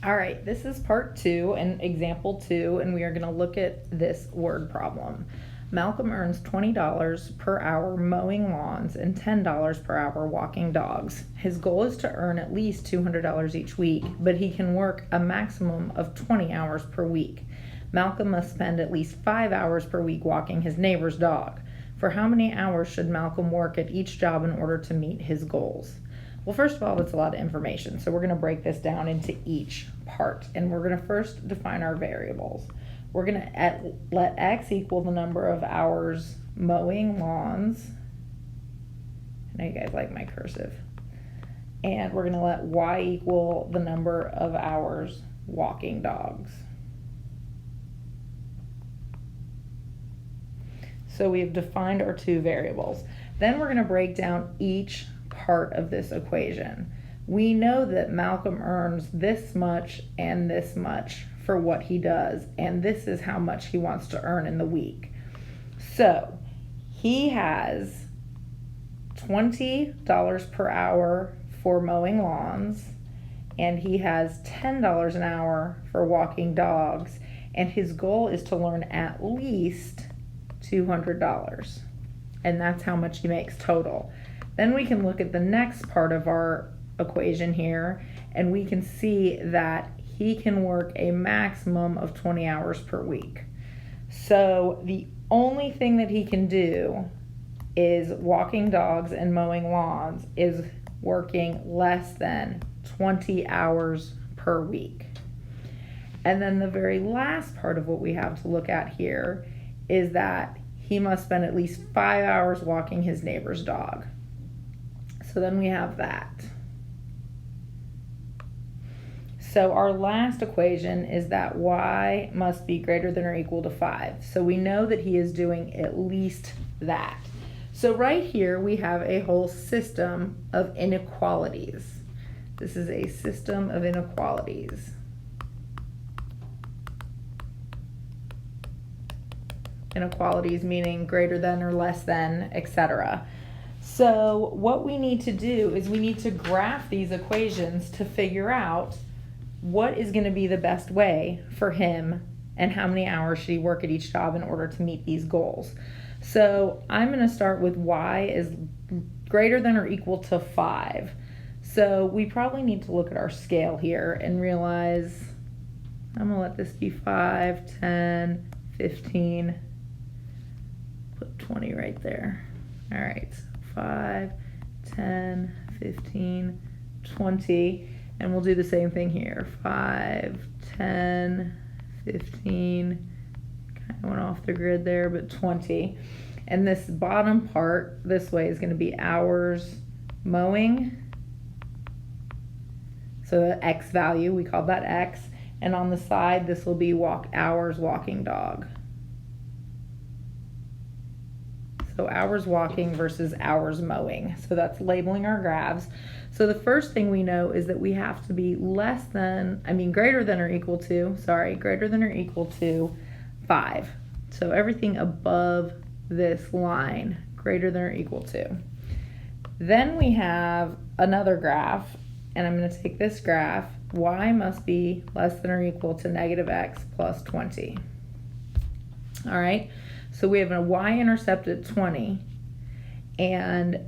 All right, this is part 2 and example 2, and we are going to look at this word problem. Malcolm earns $20 per hour mowing lawns and $10 per hour walking dogs. His goal is to earn at least $200 each week, but he can work a maximum of 20 hours per week. Malcolm must spend at least 5 hours per week walking his neighbor's dog. For how many hours should Malcolm work at each job in order to meet his goals? Well, first of all, that's a lot of information, so we're going to break this down into each part, and we're going to first define our variables. We're going to let x equal the number of hours mowing lawns. I know you guys like my cursive. And we're going to let y equal the number of hours walking dogs. So we have defined our two variables. Then we're going to break down each part of this equation. We know that Malcolm earns this much and this much for what he does, and this is how much he wants to earn in the week. So he has $20 per hour for mowing lawns, and he has $10 an hour for walking dogs, and his goal is to learn at least $200, and that's how much he makes total. Then we can look at the next part of our equation here, and we can see that he can work a maximum of 20 hours per week. So the only thing that he can do is walking dogs and mowing lawns is working less than 20 hours per week. And then the very last part of what we have to look at here is that he must spend at least 5 hours walking his neighbor's dog. So then we have that. So our last equation is that y must be greater than or equal to 5. So we know that he is doing at least that. So right here we have a whole system of inequalities. This is a system of inequalities. Inequalities meaning greater than or less than, etc. So what we need to do is we need to graph these equations to figure out what is going to be the best way for him and how many hours should he work at each job in order to meet these goals. So I'm going to start with y is greater than or equal to 5. So we probably need to look at our scale here and realize I'm going to let this be 5, 10, 15, put 20 right there. All right, 5, 10, 15, 20. And we'll do the same thing here. 5, 10, 15, kind of went off the grid there, but 20. And this bottom part, this way, is going to be hours mowing. So the x value, we call that x. And on the side, this will be hours walking dog. So hours walking versus hours mowing. So that's labeling our graphs. So the first thing we know is that we have to be greater than or equal to 5. So everything above this line, greater than or equal to. Then we have another graph, and I'm going to take this graph. Y must be less than or equal to negative x plus 20. All right, so we have a y-intercept at 20, and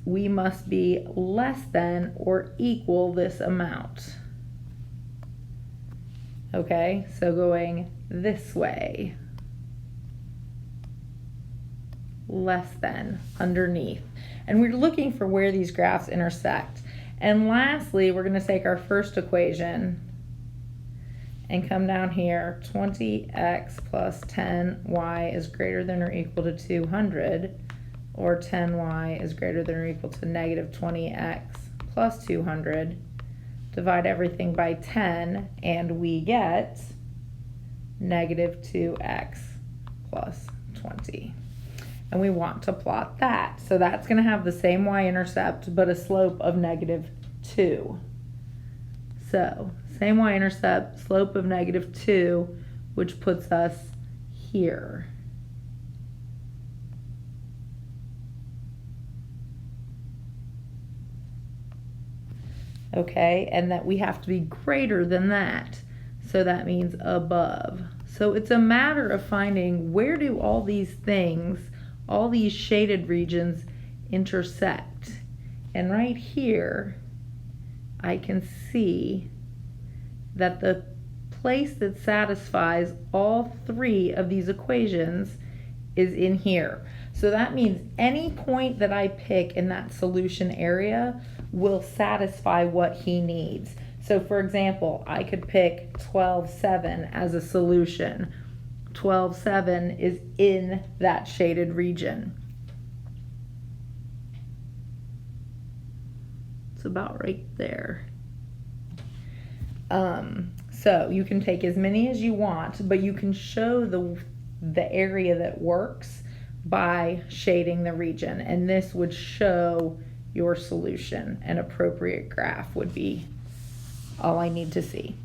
we must be less than or equal this amount. Okay, so going this way, less than, underneath. And we're looking for where these graphs intersect. And lastly, we're going to take our first equation and come down here. 20x plus 10y is greater than or equal to 200. Or 10y is greater than or equal to negative 20x plus 200. Divide everything by 10, and we get negative 2x plus 20. And we want to plot that. So that's going to have the same y-intercept, but a slope of negative 2. So same y-intercept, slope of negative 2, which puts us here. okay? And that we have to be greater than that. So that means above. So it's a matter of finding where do all these things, all these shaded regions intersect. And right here, I can see that the place that satisfies all three of these equations is in here. So that means any point that I pick in that solution area will satisfy what he needs. So for example, I could pick 12,7 as a solution. 12,7 is in that shaded region. It's about right there. So you can take as many as you want, but you can show the area that works by shading the region, and this would show your solution. An appropriate graph would be all I need to see.